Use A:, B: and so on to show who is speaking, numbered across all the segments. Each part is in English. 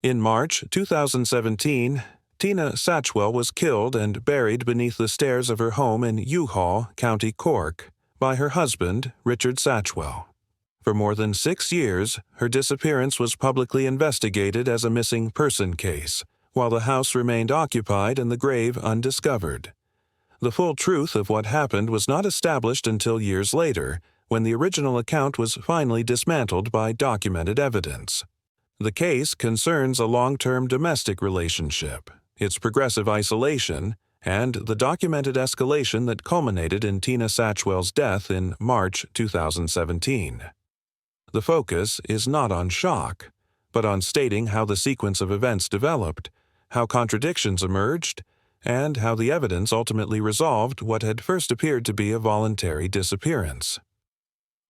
A: In March 2017, Tina Satchwell was killed and buried beneath the stairs of her home in Youghal, County Cork, by her husband, Richard Satchwell. For more than 6 years, her disappearance was publicly investigated as a missing person case, while the house remained occupied and the grave undiscovered. The full truth of what happened was not established until years later, when the original account was finally dismantled by documented evidence. The case concerns a long-term domestic relationship, its progressive isolation, and the documented escalation that culminated in Tina Satchwell's death in March 2017. The focus is not on shock, but on stating how the sequence of events developed, how contradictions emerged, and how the evidence ultimately resolved what had first appeared to be a voluntary disappearance.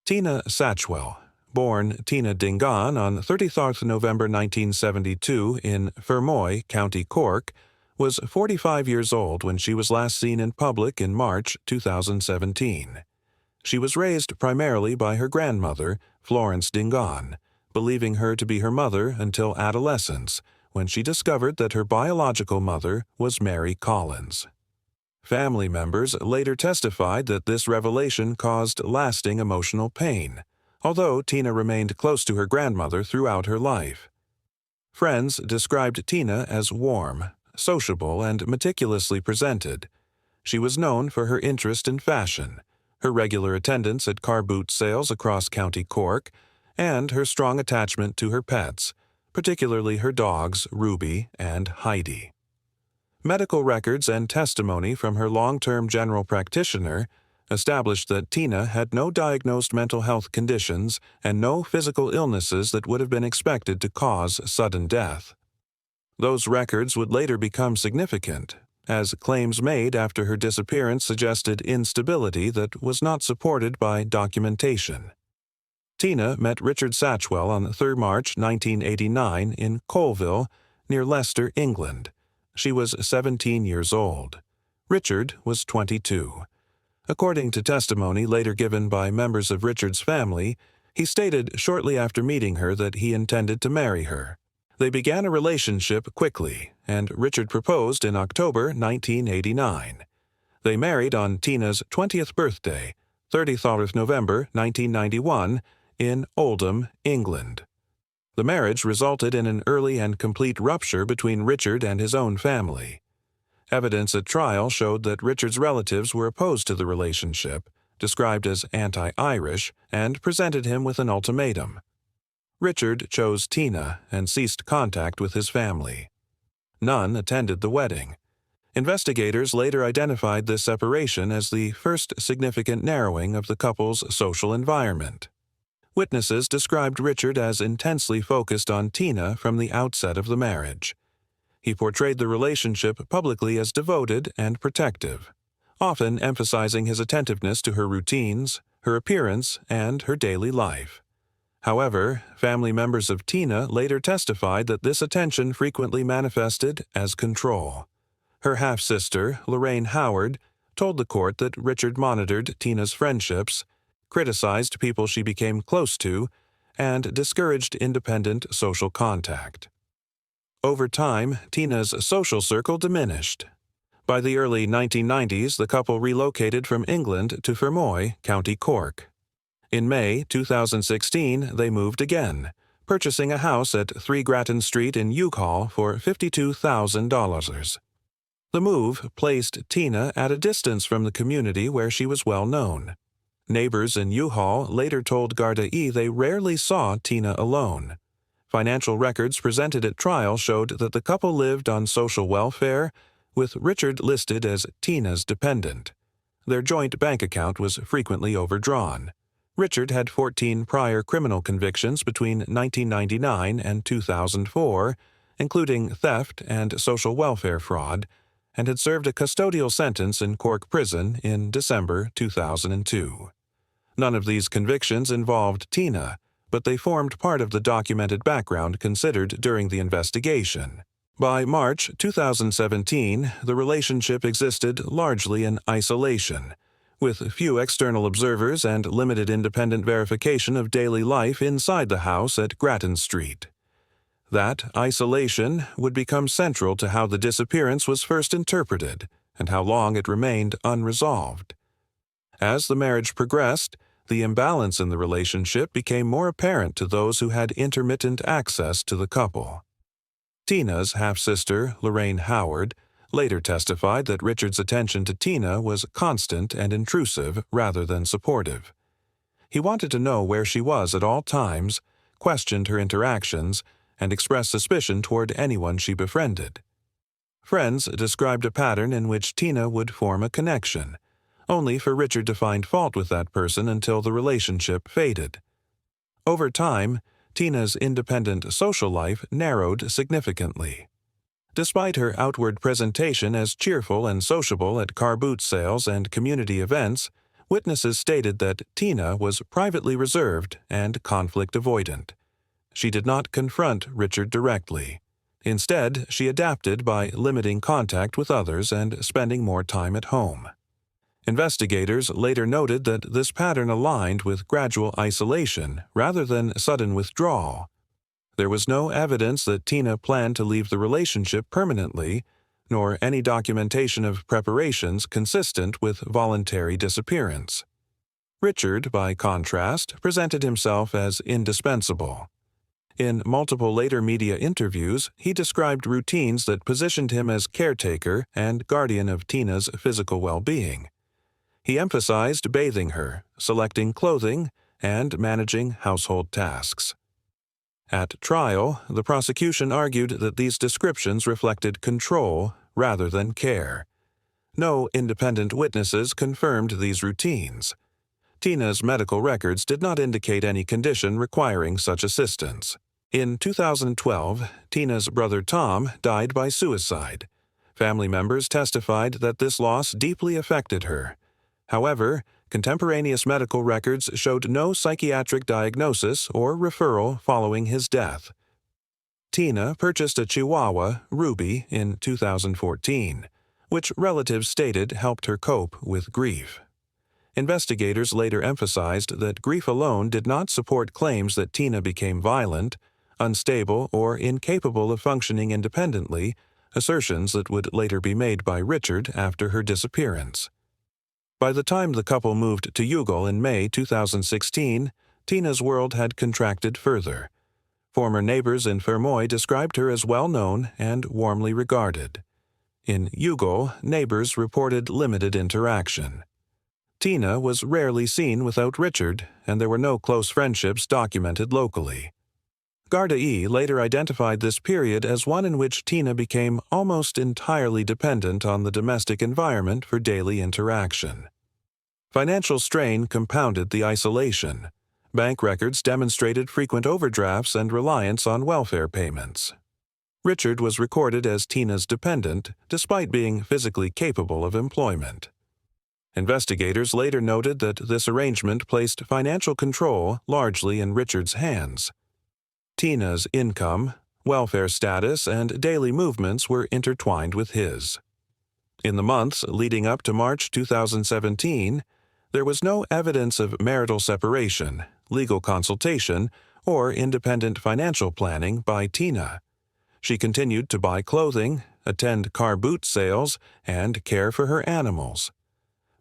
A: Tina Satchwell, born Tina Dingaan on 30th November 1972 in Fermoy, County Cork, was 45 years old when she was last seen in public in March 2017. She was raised primarily by her grandmother, Florence Dingaan, believing her to be her mother until adolescence, when she discovered that her biological mother was Mary Collins. Family members later testified that this revelation caused lasting emotional pain, although Tina remained close to her grandmother throughout her life. Friends described Tina as warm, sociable, and meticulously presented. She was known for her interest in fashion, her regular attendance at car boot sales across County Cork, and her strong attachment to her pets, particularly her dogs Ruby and Heidi. Medical records and testimony from her long-term general practitioner established that Tina had no diagnosed mental health conditions and no physical illnesses that would have been expected to cause sudden death. Those records would later become significant, as claims made after her disappearance suggested instability that was not supported by documentation. Tina met Richard Satchwell on 3 March 1989 in Colville, near Leicester, England. She was 17 years old. Richard was 22. According to testimony later given by members of Richard's family, he stated shortly after meeting her that he intended to marry her. They began a relationship quickly, and Richard proposed in October 1989. They married on Tina's 20th birthday, 30th November 1991, in Oldham, England. The marriage resulted in an early and complete rupture between Richard and his own family. Evidence at trial showed that Richard's relatives were opposed to the relationship, described as anti-Irish, and presented him with an ultimatum. Richard chose Tina and ceased contact with his family. None attended the wedding. Investigators later identified this separation as the first significant narrowing of the couple's social environment. Witnesses described Richard as intensely focused on Tina from the outset of the marriage. He portrayed the relationship publicly as devoted and protective, often emphasizing his attentiveness to her routines, her appearance, and her daily life. However, family members of Tina later testified that this attention frequently manifested as control. Her half-sister, Lorraine Howard, told the court that Richard monitored Tina's friendships, criticized people she became close to, and discouraged independent social contact. Over time, Tina's social circle diminished. By the early 1990s, the couple relocated from England to Fermoy, County Cork. In May 2016, they moved again, purchasing a house at 3 Grattan Street in Youghal for $52,000. The move placed Tina at a distance from the community where she was well known. Neighbors in Youghal later told Garda E they rarely saw Tina alone. Financial records presented at trial showed that the couple lived on social welfare, with Richard listed as Tina's dependent. Their joint bank account was frequently overdrawn. Richard had 14 prior criminal convictions between 1999 and 2004, including theft and social welfare fraud, and had served a custodial sentence in Cork Prison in December 2002. None of these convictions involved Tina, but they formed part of the documented background considered during the investigation. By March 2017, the relationship existed largely in isolation, with few external observers and limited independent verification of daily life inside the house at Grattan Street. That isolation would become central to how the disappearance was first interpreted and how long it remained unresolved. As the marriage progressed, the imbalance in the relationship became more apparent to those who had intermittent access to the couple. Tina's half-sister, Lorraine Howard, later testified that Richard's attention to Tina was constant and intrusive rather than supportive. He wanted to know where she was at all times, questioned her interactions, and expressed suspicion toward anyone she befriended. Friends described a pattern in which Tina would form a connection, only for Richard to find fault with that person until the relationship faded. Over time, Tina's independent social life narrowed significantly. Despite her outward presentation as cheerful and sociable at car boot sales and community events, witnesses stated that Tina was privately reserved and conflict avoidant. She did not confront Richard directly. Instead, she adapted by limiting contact with others and spending more time at home. Investigators later noted that this pattern aligned with gradual isolation rather than sudden withdrawal. There was no evidence that Tina planned to leave the relationship permanently, nor any documentation of preparations consistent with voluntary disappearance. Richard, by contrast, presented himself as indispensable. In multiple later media interviews, he described routines that positioned him as caretaker and guardian of Tina's physical well-being. He emphasized bathing her, selecting clothing, and managing household tasks. At trial, the prosecution argued that these descriptions reflected control rather than care. No independent witnesses confirmed these routines. Tina's medical records did not indicate any condition requiring such assistance. In 2012, Tina's brother Tom died by suicide. Family members testified that this loss deeply affected her. However, contemporaneous medical records showed no psychiatric diagnosis or referral following his death. Tina purchased a Chihuahua, Ruby, in 2014, which relatives stated helped her cope with grief. Investigators later emphasized that grief alone did not support claims that Tina became violent, unstable, or incapable of functioning independently, assertions that would later be made by Richard after her disappearance. By the time the couple moved to Youghal in May 2016, Tina's world had contracted further. Former neighbors in Fermoy described her as well-known and warmly regarded. In Youghal, neighbors reported limited interaction. Tina was rarely seen without Richard, and there were no close friendships documented locally. Garda E later identified this period as one in which Tina became almost entirely dependent on the domestic environment for daily interaction. Financial strain compounded the isolation. Bank records demonstrated frequent overdrafts and reliance on welfare payments. Richard was recorded as Tina's dependent, despite being physically capable of employment. Investigators later noted that this arrangement placed financial control largely in Richard's hands. Tina's income, welfare status, and daily movements were intertwined with his. In the months leading up to March 2017, there was no evidence of marital separation, legal consultation, or independent financial planning by Tina. She continued to buy clothing, attend car boot sales, and care for her animals.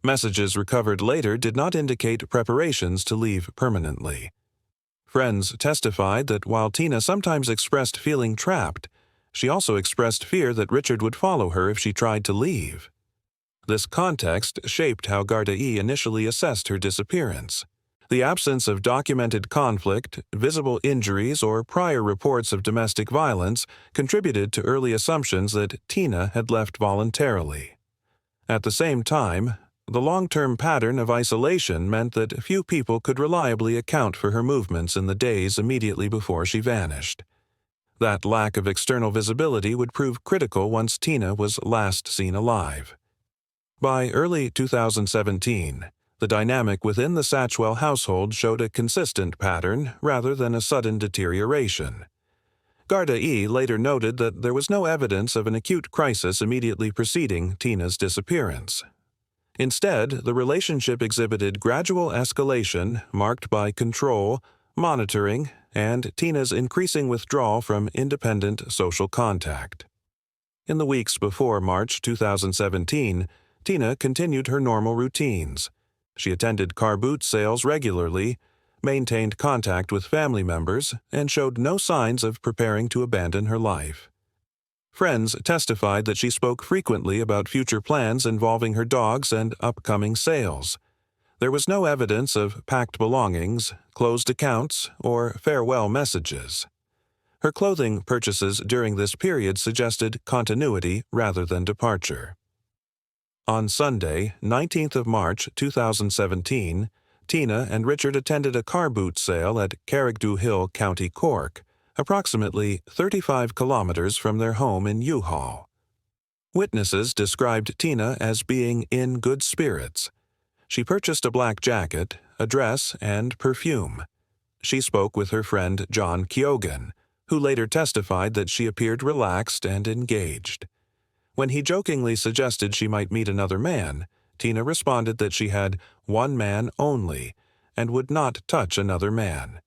A: Messages recovered later did not indicate preparations to leave permanently. Friends testified that while Tina sometimes expressed feeling trapped, she also expressed fear that Richard would follow her if she tried to leave. This context shaped how Garda E initially assessed her disappearance. The absence of documented conflict, visible injuries, or prior reports of domestic violence contributed to early assumptions that Tina had left voluntarily. At the same time, the long-term pattern of isolation meant that few people could reliably account for her movements in the days immediately before she vanished. That lack of external visibility would prove critical once Tina was last seen alive. By early 2017, the dynamic within the Satchwell household showed a consistent pattern rather than a sudden deterioration. Garda E later noted that there was no evidence of an acute crisis immediately preceding Tina's disappearance. Instead, the relationship exhibited gradual escalation marked by control, monitoring, and Tina's increasing withdrawal from independent social contact. In the weeks before March 2017, Tina continued her normal routines. She attended car boot sales regularly, maintained contact with family members, and showed no signs of preparing to abandon her life. Friends testified that she spoke frequently about future plans involving her dogs and upcoming sales. There was no evidence of packed belongings, closed accounts, or farewell messages. Her clothing purchases during this period suggested continuity rather than departure. On Sunday, 19th of March 2017, Tina and Richard attended a car boot sale at Carrigdhu Hill, County Cork, approximately 35 kilometers from their home in Youghal. Witnesses described Tina as being in good spirits. She purchased a black jacket, a dress, and perfume. She spoke with her friend John Keoghan, who later testified that she appeared relaxed and engaged. When he jokingly suggested she might meet another man, Tina responded that she had one man only and would not touch another man.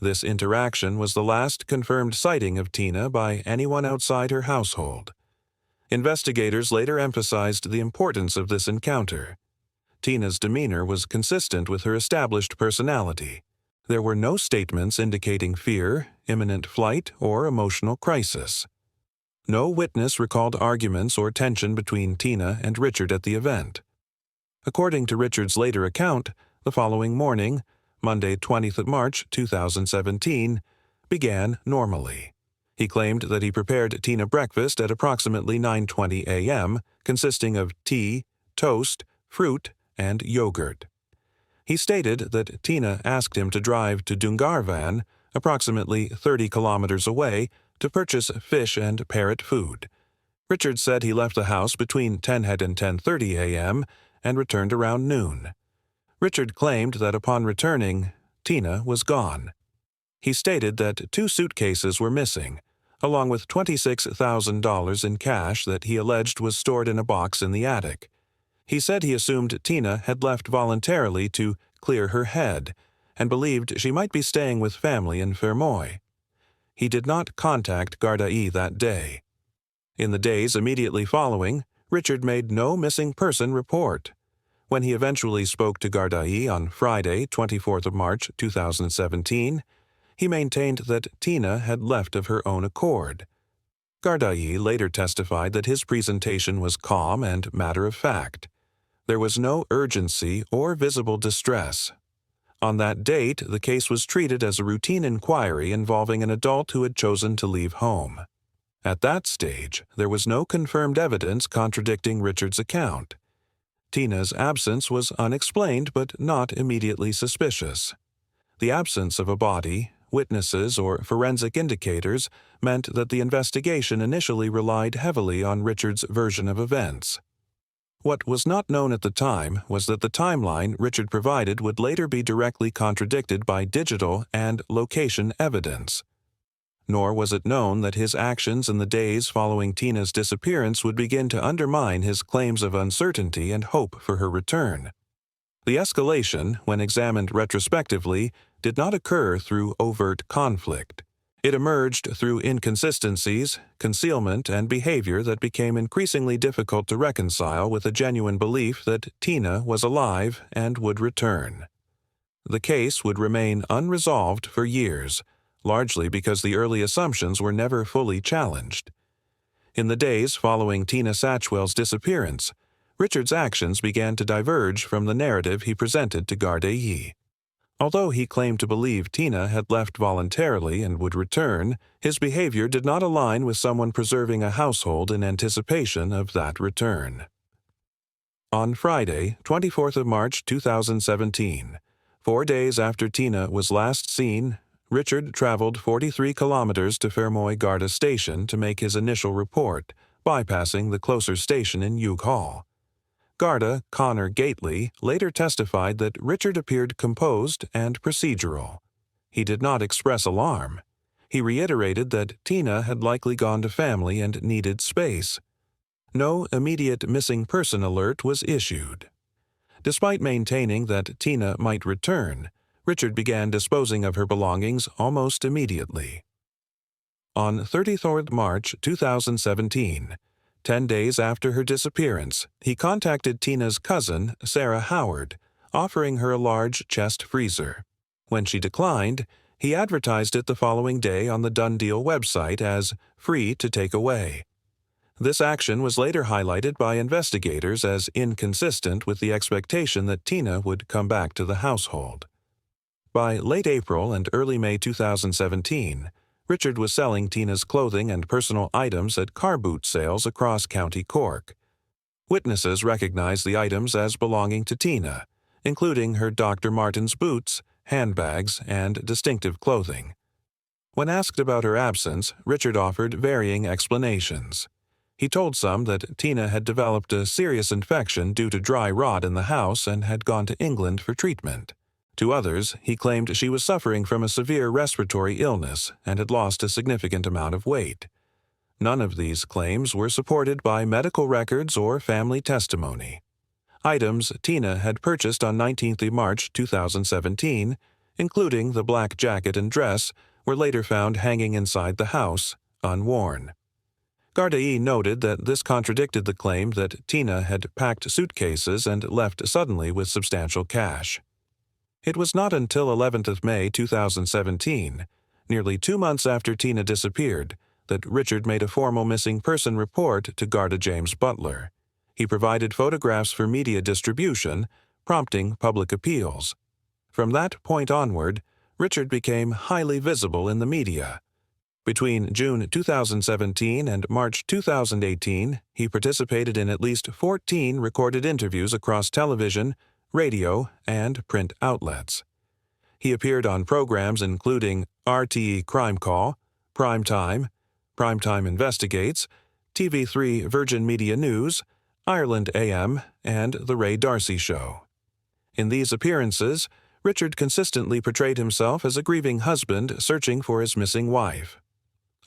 A: This interaction was the last confirmed sighting of Tina by anyone outside her household. Investigators later emphasized the importance of this encounter. Tina's demeanor was consistent with her established personality. There were no statements indicating fear, imminent flight, or emotional crisis. No witness recalled arguments or tension between Tina and Richard at the event. According to Richard's later account, the following morning, Monday 20th of March 2017, began normally. He claimed that he prepared Tina breakfast at approximately 9:20 a.m., consisting of tea, toast, fruit, and yogurt. He stated that Tina asked him to drive to Dungarvan, approximately 30 kilometers away, to purchase fish and parrot food. Richard said he left the house between 10 and 10:30 a.m. and returned around noon. Richard claimed that upon returning, Tina was gone. He stated that 2 suitcases were missing, along with $26,000 in cash that he alleged was stored in a box in the attic. He said he assumed Tina had left voluntarily to clear her head and believed she might be staying with family in Fermoy. He did not contact Gardaí that day. In the days immediately following, Richard made no missing person report. When he eventually spoke to Gardaí on Friday, 24th of March 2017, he maintained that Tina had left of her own accord. Gardaí later testified that his presentation was calm and matter-of-fact. There was no urgency or visible distress. On that date, the case was treated as a routine inquiry involving an adult who had chosen to leave home. At that stage, there was no confirmed evidence contradicting Richard's account. Tina's absence was unexplained but not immediately suspicious. The absence of a body, witnesses, or forensic indicators meant that the investigation initially relied heavily on Richard's version of events. What was not known at the time was that the timeline Richard provided would later be directly contradicted by digital and location evidence. Nor was it known that his actions in the days following Tina's disappearance would begin to undermine his claims of uncertainty and hope for her return. The escalation, when examined retrospectively, did not occur through overt conflict. It emerged through inconsistencies, concealment, and behavior that became increasingly difficult to reconcile with a genuine belief that Tina was alive and would return. The case would remain unresolved for years, largely because the early assumptions were never fully challenged. In the days following Tina Satchwell's disappearance, Richard's actions began to diverge from the narrative he presented to Gardaí. Although he claimed to believe Tina had left voluntarily and would return, his behavior did not align with someone preserving a household in anticipation of that return. On Friday, 24th of March 2017, 4 days after Tina was last seen, Richard traveled 43 kilometers to Fermoy Garda Station to make his initial report, bypassing the closer station in Youghal. Garda Connor Gately later testified that Richard appeared composed and procedural. He did not express alarm. He reiterated that Tina had likely gone to family and needed space. No immediate missing person alert was issued. Despite maintaining that Tina might return, Richard began disposing of her belongings almost immediately. On 23rd March 2017, 10 days after her disappearance, he contacted Tina's cousin, Sarah Howard, offering her a large chest freezer. When she declined, he advertised it the following day on the Done Deal website as free to take away. This action was later highlighted by investigators as inconsistent with the expectation that Tina would come back to the household. By late April and early May 2017, Richard was selling Tina's clothing and personal items at car boot sales across County Cork. Witnesses recognized the items as belonging to Tina, including her Dr. Martens boots, handbags, and distinctive clothing. When asked about her absence, Richard offered varying explanations. He told some that Tina had developed a serious infection due to dry rot in the house and had gone to England for treatment. To others, he claimed she was suffering from a severe respiratory illness and had lost a significant amount of weight. None of these claims were supported by medical records or family testimony. Items Tina had purchased on 19th March 2017, including the black jacket and dress, were later found hanging inside the house, unworn. Gardaí noted that this contradicted the claim that Tina had packed suitcases and left suddenly with substantial cash. It was not until 11th of May 2017, nearly 2 months after Tina disappeared, that Richard made a formal missing person report to Garda James Butler. He provided photographs for media distribution, prompting public appeals. From that point onward, Richard became highly visible in the media. Between June 2017 and March 2018, he participated in at least 14 recorded interviews across television, radio, and print outlets. He appeared on programs including RTE Crime Call, Primetime Investigates, TV3 Virgin Media News, Ireland AM, and The Ray Darcy Show. In these appearances, Richard consistently portrayed himself as a grieving husband searching for his missing wife.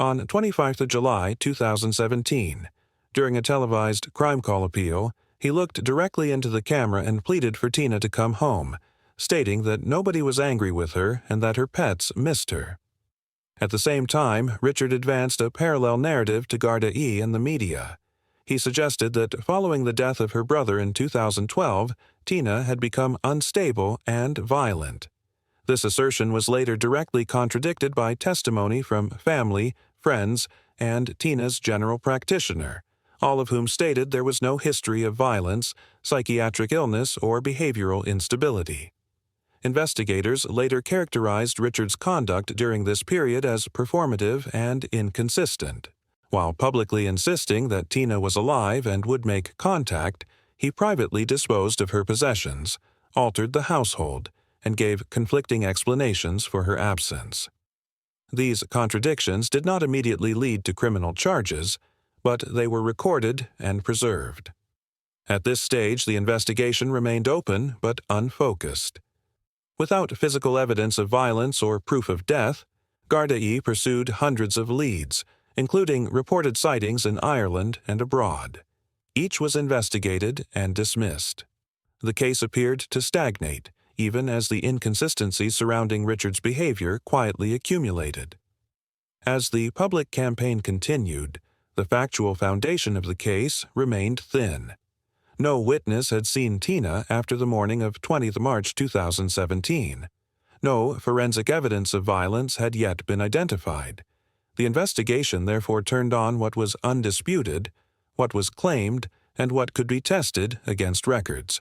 A: On 25th of July 2017, during a televised Crime Call appeal, he looked directly into the camera and pleaded for Tina to come home, stating that nobody was angry with her and that her pets missed her. At the same time, Richard advanced a parallel narrative to Gardaí and the media. He suggested that following the death of her brother in 2012, Tina had become unstable and violent. This assertion was later directly contradicted by testimony from family, friends, and Tina's general practitioner, all of whom stated there was no history of violence, psychiatric illness, or behavioral instability. Investigators later characterized Richard's conduct during this period as performative and inconsistent. While publicly insisting that Tina was alive and would make contact, he privately disposed of her possessions, altered the household, and gave conflicting explanations for her absence. These contradictions did not immediately lead to criminal charges, but they were recorded and preserved. At this stage, the investigation remained open but unfocused. Without physical evidence of violence or proof of death, Gardaí pursued hundreds of leads, including reported sightings in Ireland and abroad. Each was investigated and dismissed. The case appeared to stagnate, even as the inconsistencies surrounding Richard's behavior quietly accumulated. As the public campaign continued, the factual foundation of the case remained thin. No witness had seen Tina after the morning of 20th March 2017. No forensic evidence of violence had yet been identified. The investigation therefore turned on what was undisputed, what was claimed, and what could be tested against records.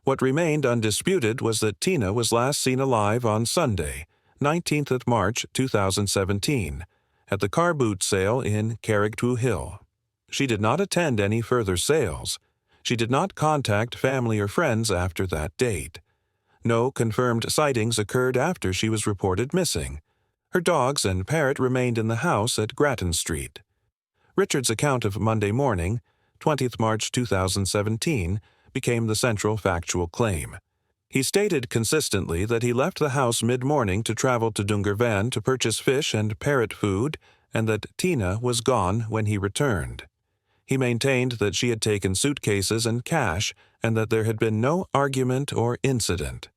A: What remained undisputed was that Tina was last seen alive on Sunday, 19th of March 2017, at the car boot sale in Carrigtwohill. She did not attend any further sales. She did not contact family or friends after that date. No confirmed sightings occurred after she was reported missing. Her dogs and parrot remained in the house at Grattan Street. Richard's account of Monday morning, 20th March 2017, became the central factual claim. He stated consistently that he left the house mid-morning to travel to Dungarvan to purchase fish and parrot food, and that Tina was gone when he returned. He maintained that she had taken suitcases and cash, and that there had been no argument or incident.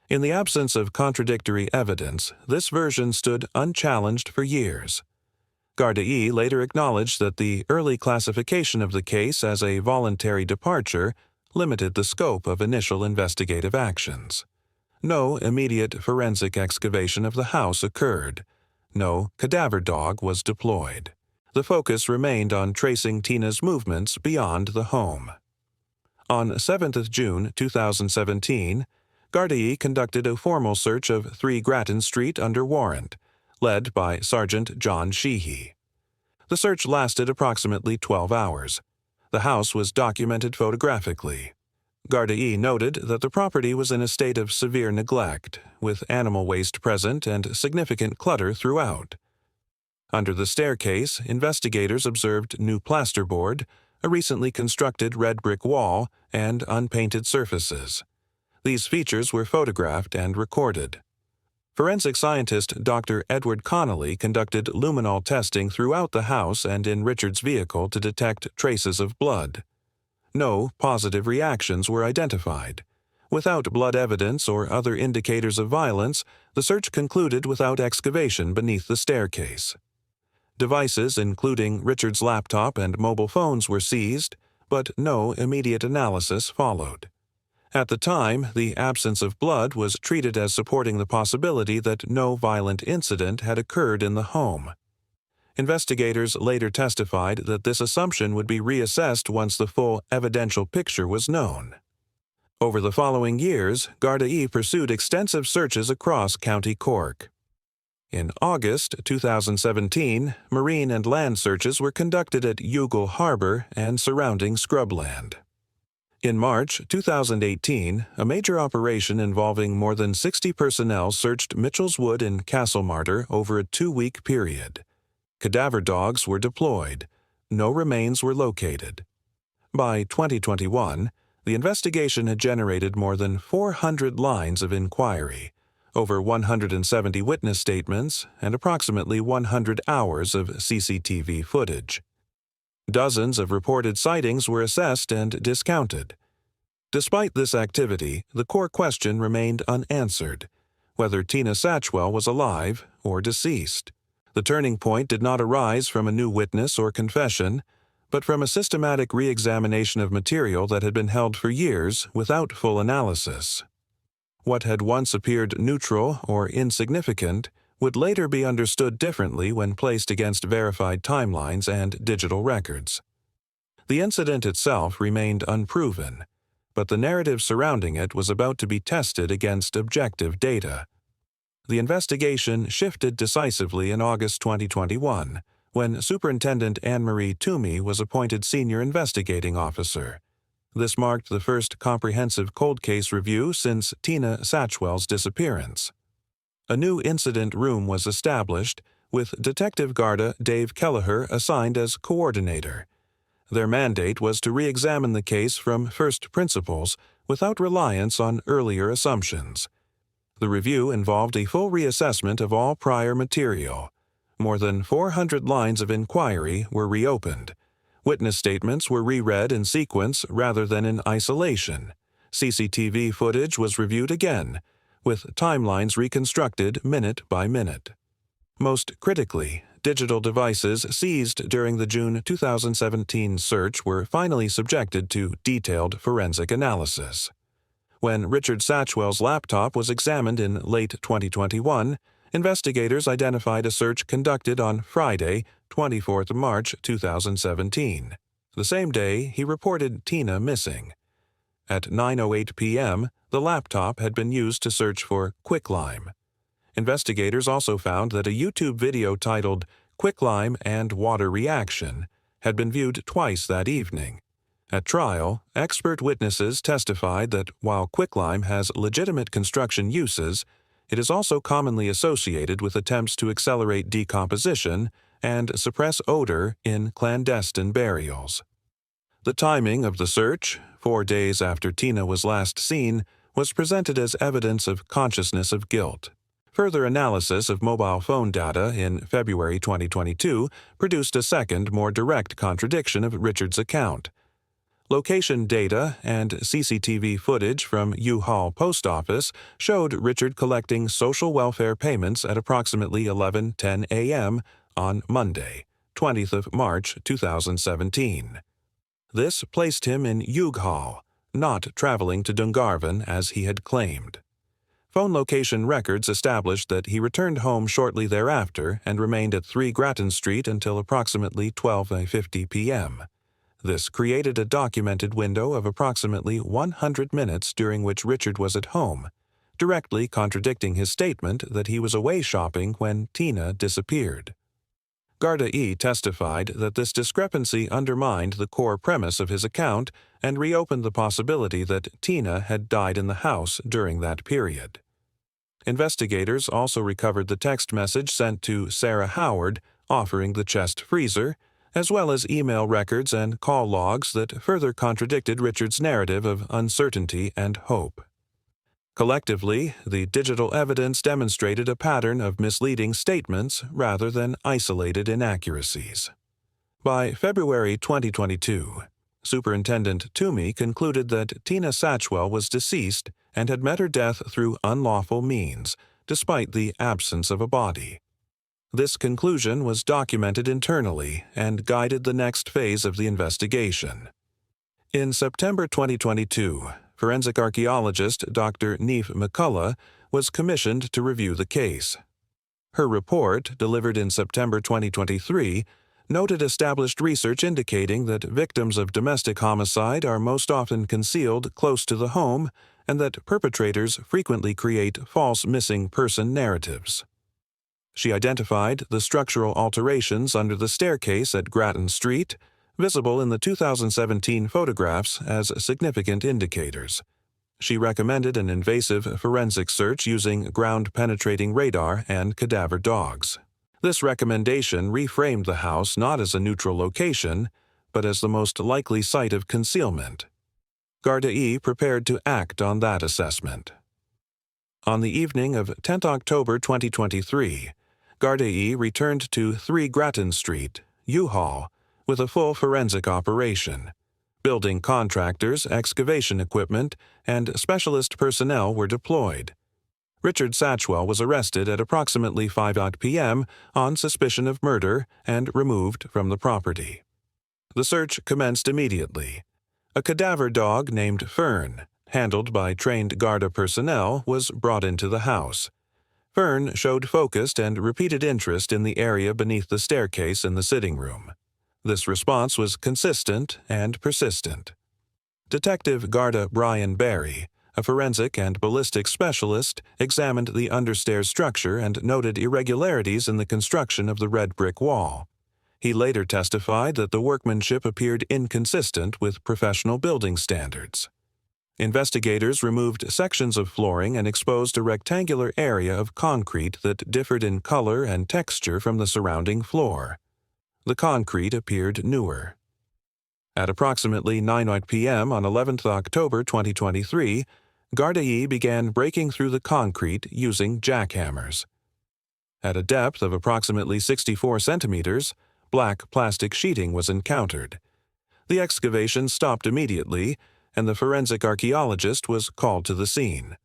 A: In the absence of contradictory evidence, this version stood unchallenged for years. Gardai later acknowledged that the early classification of the case as a voluntary departure limited the scope of initial investigative actions. No immediate forensic excavation of the house occurred. No cadaver dog was deployed. The focus remained on tracing Tina's movements beyond the home. On 7th June 2017, Gardai conducted a formal search of 3 Grattan Street under warrant, led by Sergeant John Sheehy. The search lasted approximately 12 hours. The house was documented photographically. Gardai noted that the property was in a state of severe neglect, with animal waste present and significant clutter throughout. Under the staircase, investigators observed new plasterboard, a recently constructed red brick wall, and unpainted surfaces. These features were photographed and recorded. Forensic scientist Dr. Edward Connolly conducted luminol testing throughout the house and in Richard's vehicle to detect traces of blood. No positive reactions were identified. Without blood evidence or other indicators of violence, the search concluded without excavation beneath the staircase. Devices including Richard's laptop and mobile phones were seized, but no immediate analysis followed. At the time, the absence of blood was treated as supporting the possibility that no violent incident had occurred in the home. Investigators later testified that this assumption would be reassessed once the full evidential picture was known. Over the following years, Gardai pursued extensive searches across County Cork. In August 2017, marine and land searches were conducted at Youghal Harbour and surrounding scrubland. In March 2018, a major operation involving more than 60 personnel searched Mitchell's Wood in Castlemartyr over a 2-week period. Cadaver dogs were deployed. No remains were located. By 2021, the investigation had generated more than 400 lines of inquiry, over 170 witness statements, and approximately 100 hours of CCTV footage. Dozens of reported sightings were assessed and discounted. Despite this activity, the core question remained unanswered: whether Tina Satchwell was alive or deceased. The turning point did not arise from a new witness or confession, but from a systematic re-examination of material that had been held for years without full analysis. What had once appeared neutral or insignificant would later be understood differently when placed against verified timelines and digital records. The incident itself remained unproven, but the narrative surrounding it was about to be tested against objective data. The investigation shifted decisively in August 2021, when Superintendent Anne-Marie Toomey was appointed Senior Investigating Officer. This marked the first comprehensive cold case review since Tina Satchwell's disappearance. A new incident room was established, with Detective Garda Dave Kelleher assigned as coordinator. Their mandate was to re-examine the case from first principles without reliance on earlier assumptions. The review involved a full reassessment of all prior material. More than 400 lines of inquiry were reopened. Witness statements were reread in sequence rather than in isolation. CCTV footage was reviewed again, with timelines reconstructed minute by minute. Most critically, digital devices seized during the June 2017 search were finally subjected to detailed forensic analysis. When Richard Satchwell's laptop was examined in late 2021, investigators identified a search conducted on Friday, 24 March 2017. The same day, he reported Tina missing. At 9:08 p.m., the laptop had been used to search for quicklime. Investigators also found that a YouTube video titled "Quicklime and Water Reaction" had been viewed twice that evening. At trial, expert witnesses testified that while quicklime has legitimate construction uses, it is also commonly associated with attempts to accelerate decomposition and suppress odor in clandestine burials. The timing of the search, 4 days after Tina was last seen, was presented as evidence of consciousness of guilt. Further analysis of mobile phone data in February 2022 produced a second, more direct contradiction of Richard's account. Location data and CCTV footage from U-Haul Post Office showed Richard collecting social welfare payments at approximately 11:10 a.m. on Monday, 20th of March 2017. This placed him in U-Haul, not traveling to Dungarvan as he had claimed. Phone location records established that he returned home shortly thereafter and remained at 3 Grattan Street until approximately 12:50 p.m. This created a documented window of approximately 100 minutes during which Richard was at home, directly contradicting his statement that he was away shopping when Tina disappeared. Garda E. testified that this discrepancy undermined the core premise of his account and reopened the possibility that Tina had died in the house during that period. Investigators also recovered the text message sent to Sarah Howard offering the chest freezer, as well as email records and call logs that further contradicted Richard's narrative of uncertainty and hope. Collectively, the digital evidence demonstrated a pattern of misleading statements rather than isolated inaccuracies. By February 2022, Superintendent Toomey concluded that Tina Satchwell was deceased and had met her death through unlawful means, despite the absence of a body. This conclusion was documented internally and guided the next phase of the investigation. In September 2022, forensic archaeologist Dr. Neve McCullough was commissioned to review the case. Her report, delivered in September 2023, noted established research indicating that victims of domestic homicide are most often concealed close to the home and that perpetrators frequently create false missing person narratives. She identified the structural alterations under the staircase at Grattan Street, visible in the 2017 photographs, as significant indicators. She recommended an invasive forensic search using ground-penetrating radar and cadaver dogs. This recommendation reframed the house not as a neutral location, but as the most likely site of concealment. Garda E. prepared to act on that assessment. On the evening of 10 October 2023, Garda E. returned to 3 Grattan Street, U-Haul, with a full forensic operation. Building contractors, excavation equipment, and specialist personnel were deployed. Richard Satchwell was arrested at approximately 5 p.m. on suspicion of murder and removed from the property. The search commenced immediately. A cadaver dog named Fern, handled by trained Garda personnel, was brought into the house. Fern showed focused and repeated interest in the area beneath the staircase in the sitting room. This response was consistent and persistent. Detective Garda Brian Barry, a forensic and ballistic specialist, examined the Understairs structure and noted irregularities in the construction of the red brick wall. He later testified that the workmanship appeared inconsistent with professional building standards. Investigators removed sections of flooring and exposed a rectangular area of concrete that differed in color and texture from the surrounding floor. The concrete appeared newer. At approximately 9 p.m. on 11 October 2023, Garda E. began breaking through the concrete using jackhammers. At a depth of approximately 64 centimeters, black plastic sheeting was encountered. The excavation stopped immediately, and the forensic archaeologist was called to the scene.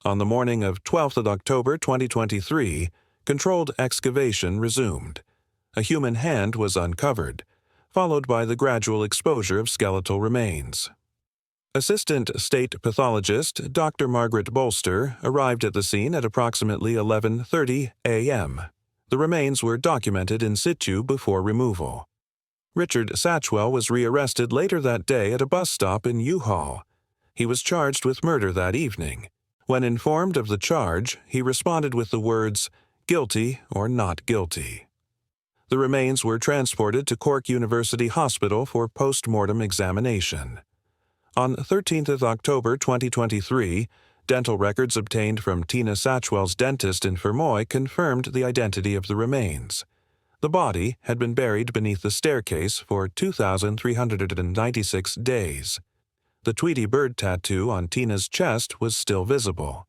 A: On the morning of 12 October 2023, controlled excavation resumed. A human hand was uncovered, followed by the gradual exposure of skeletal remains. Assistant State Pathologist Dr. Margaret Bolster arrived at the scene at approximately 11:30 a.m. The remains were documented in situ before removal. Richard Satchwell was rearrested later that day at a bus stop in U-Haul. He was charged with murder that evening. When informed of the charge, he responded with the words, "guilty or not guilty." The remains were transported to Cork University Hospital for post-mortem examination. On 13 October 2023, dental records obtained from Tina Satchwell's dentist in Fermoy confirmed the identity of the remains. The body had been buried beneath the staircase for 2,396 days. The Tweety bird tattoo on Tina's chest was still visible.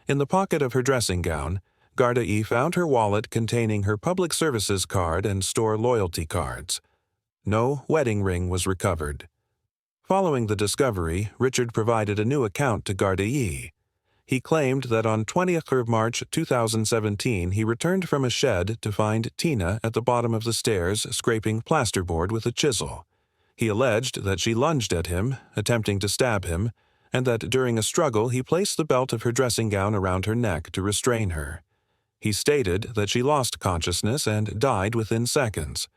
A: In the pocket of her dressing gown, Garda E. found her wallet containing her public services card and store loyalty cards. No wedding ring was recovered. Following the discovery, Richard provided a new account to Gardaí. He claimed that on 20th of March 2017 he returned from a shed to find Tina at the bottom of the stairs scraping plasterboard with a chisel. He alleged that she lunged at him, attempting to stab him, and that during a struggle he placed the belt of her dressing gown around her neck to restrain her. He stated that she lost consciousness and died within seconds.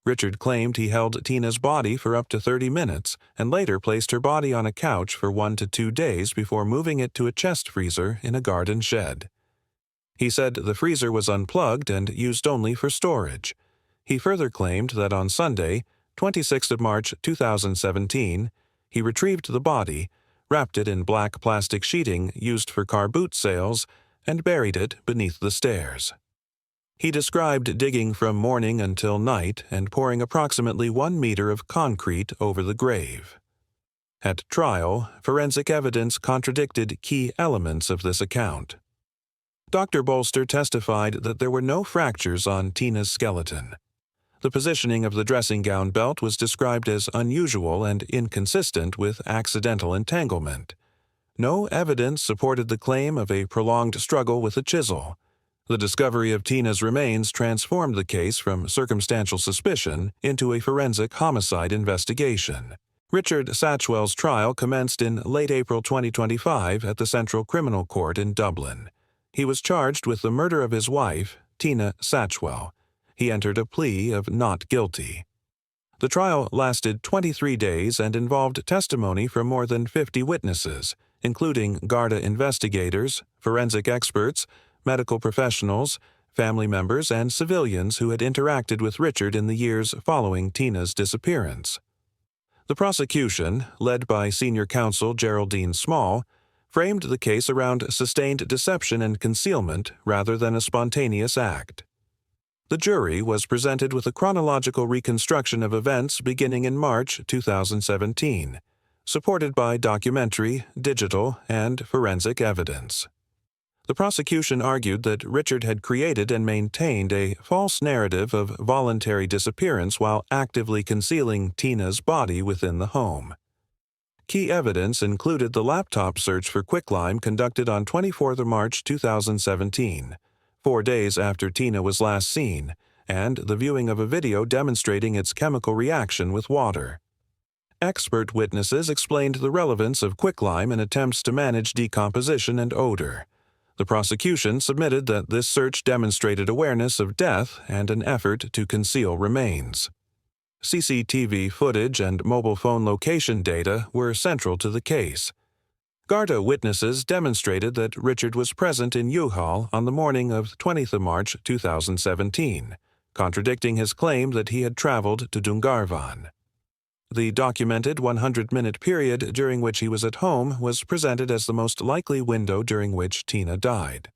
A: Richard claimed he held Tina's body for up to 30 minutes and later placed her body on a couch for 1 to 2 days before moving it to a chest freezer in a garden shed. He said the freezer was unplugged and used only for storage. He further claimed that on Sunday, 26th of March 2017, he retrieved the body, wrapped it in black plastic sheeting used for car boot sales, and buried it beneath the stairs. He described digging from morning until night and pouring approximately 1 meter of concrete over the grave. At trial, forensic evidence contradicted key elements of this account. Dr. Bolster testified that there were no fractures on Tina's skeleton. The positioning of the dressing gown belt was described as unusual and inconsistent with accidental entanglement. No evidence supported the claim of a prolonged struggle with a chisel. The discovery of Tina's remains transformed the case from circumstantial suspicion into a forensic homicide investigation. Richard Satchwell's trial commenced in late April 2025 at the Central Criminal Court in Dublin. He was charged with the murder of his wife, Tina Satchwell. He entered a plea of not guilty. The trial lasted 23 days and involved testimony from more than 50 witnesses, including Garda investigators, forensic experts, medical professionals, family members, and civilians who had interacted with Richard in the years following Tina's disappearance. The prosecution, led by senior counsel Geraldine Small, framed the case around sustained deception and concealment rather than a spontaneous act. The jury was presented with a chronological reconstruction of events beginning in March 2017, supported by documentary, digital, and forensic evidence. The prosecution argued that Richard had created and maintained a false narrative of voluntary disappearance while actively concealing Tina's body within the home. Key evidence included the laptop search for quicklime conducted on 24th of March 2017, 4 days after Tina was last seen, and the viewing of a video demonstrating its chemical reaction with water. Expert witnesses explained the relevance of quicklime in attempts to manage decomposition and odor. The prosecution submitted that this search demonstrated awareness of death and an effort to conceal remains. CCTV footage and mobile phone location data were central to the case. Garda witnesses demonstrated that Richard was present in Youghal on the morning of 20th of March 2017, contradicting his claim that he had traveled to Dungarvan. The documented 100-minute period during which he was at home was presented as the most likely window during which Tina died.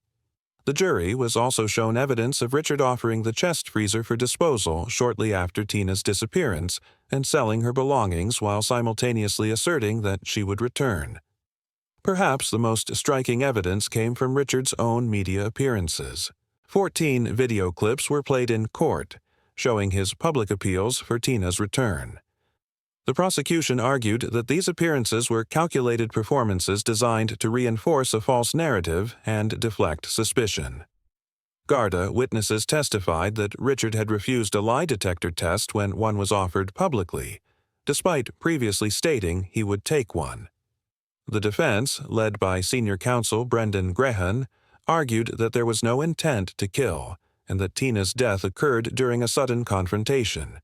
A: The jury was also shown evidence of Richard offering the chest freezer for disposal shortly after Tina's disappearance and selling her belongings while simultaneously asserting that she would return. Perhaps the most striking evidence came from Richard's own media appearances. 14 video clips were played in court, showing his public appeals for Tina's return. The prosecution argued that these appearances were calculated performances designed to reinforce a false narrative and deflect suspicion. Garda witnesses testified that Richard had refused a lie detector test when one was offered publicly, despite previously stating he would take one. The defense, led by senior counsel Brendan Grehan, argued that there was no intent to kill and that Tina's death occurred during a sudden confrontation.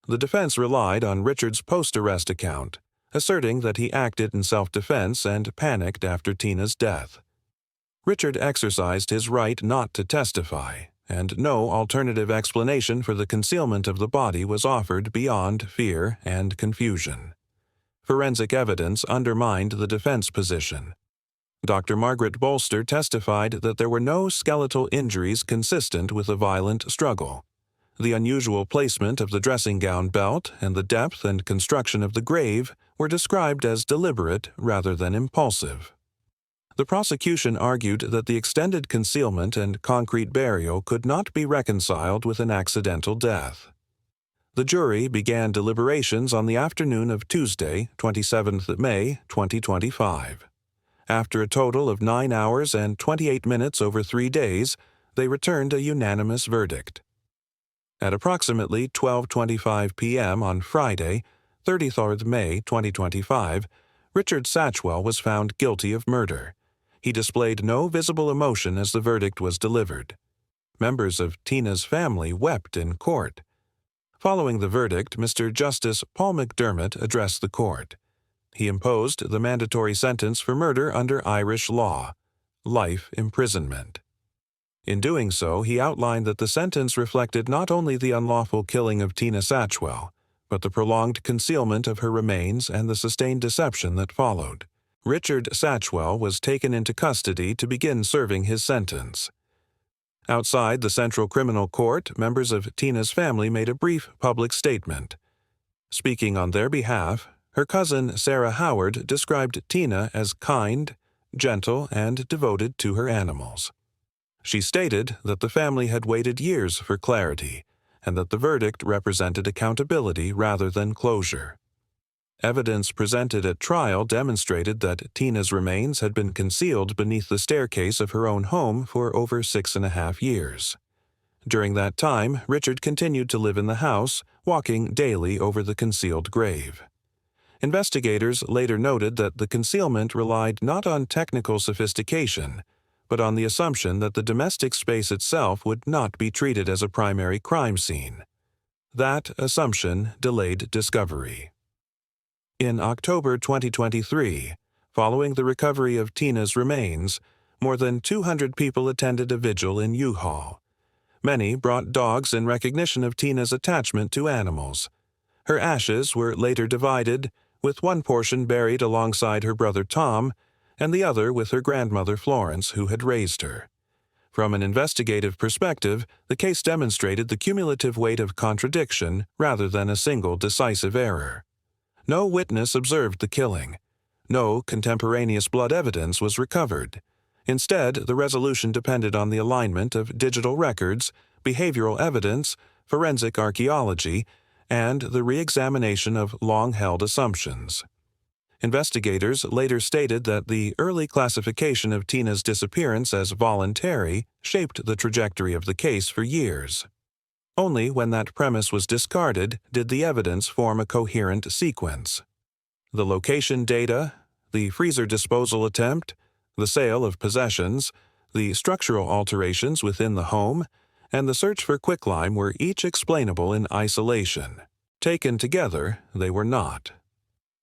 A: The defense relied on Richard's post-arrest account, asserting that he acted in self-defense and panicked after Tina's death. Richard exercised his right not to testify, and no alternative explanation for the concealment of the body was offered beyond fear and confusion. Forensic evidence undermined the defense position. Dr. Margaret Bolster testified that there were no skeletal injuries consistent with a violent struggle. The unusual placement of the dressing gown belt and the depth and construction of the grave were described as deliberate rather than impulsive. The prosecution argued that the extended concealment and concrete burial could not be reconciled with an accidental death. The jury began deliberations on the afternoon of Tuesday, 27th May 2025. After a total of 9 hours and 28 minutes over 3 days, they returned a unanimous verdict. At approximately 12:25 p.m. on Friday, 30th May 2025, Richard Satchwell was found guilty of murder. He displayed no visible emotion as the verdict was delivered. Members of Tina's family wept in court. Following the verdict, Mr. Justice Paul McDermott addressed the court. He imposed the mandatory sentence for murder under Irish law, life imprisonment. In doing so, he outlined that the sentence reflected not only the unlawful killing of Tina Satchwell, but the prolonged concealment of her remains and the sustained deception that followed. Richard Satchwell was taken into custody to begin serving his sentence. Outside the Central Criminal Court, members of Tina's family made a brief public statement. Speaking on their behalf, her cousin Sarah Howard described Tina as kind, gentle, and devoted to her animals. She stated that the family had waited years for clarity, and that the verdict represented accountability rather than closure. Evidence presented at trial demonstrated that Tina's remains had been concealed beneath the staircase of her own home for over 6.5 years. During that time, Richard continued to live in the house, walking daily over the concealed grave. Investigators later noted that the concealment relied not on technical sophistication, but on the assumption that the domestic space itself would not be treated as a primary crime scene. That assumption delayed discovery. In October 2023, following the recovery of Tina's remains, more than 200 people attended a vigil in U-Haul. Many brought dogs in recognition of Tina's attachment to animals. Her ashes were later divided, with one portion buried alongside her brother Tom, and the other with her grandmother Florence, who had raised her. From an investigative perspective, the case demonstrated the cumulative weight of contradiction rather than a single decisive error. No witness observed the killing. No contemporaneous blood evidence was recovered. Instead, the resolution depended on the alignment of digital records, behavioral evidence, forensic archaeology, and the re-examination of long-held assumptions. Investigators later stated that the early classification of Tina's disappearance as voluntary shaped the trajectory of the case for years. Only when that premise was discarded did the evidence form a coherent sequence. The location data, the freezer disposal attempt, the sale of possessions, the structural alterations within the home, and the search for quicklime were each explainable in isolation. Taken together, they were not.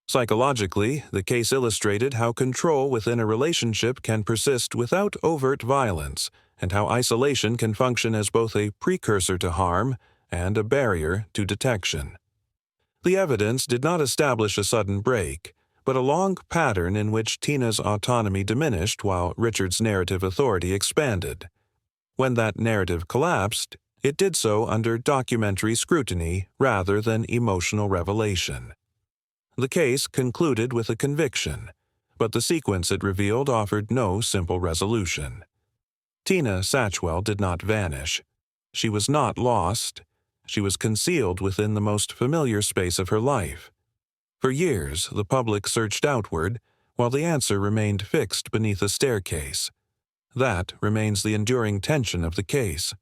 A: Psychologically, the case illustrated how control within a relationship can persist without overt violence, and how isolation can function as both a precursor to harm and a barrier to detection. The evidence did not establish a sudden break, but a long pattern in which Tina's autonomy diminished while Richard's narrative authority expanded. When that narrative collapsed, it did so under documentary scrutiny rather than emotional revelation. The case concluded with a conviction, but the sequence it revealed offered no simple resolution. Tina Satchwell did not vanish. She was not lost. She was concealed within the most familiar space of her life. For years, the public searched outward, while the answer remained fixed beneath a staircase. That remains the enduring tension of the case.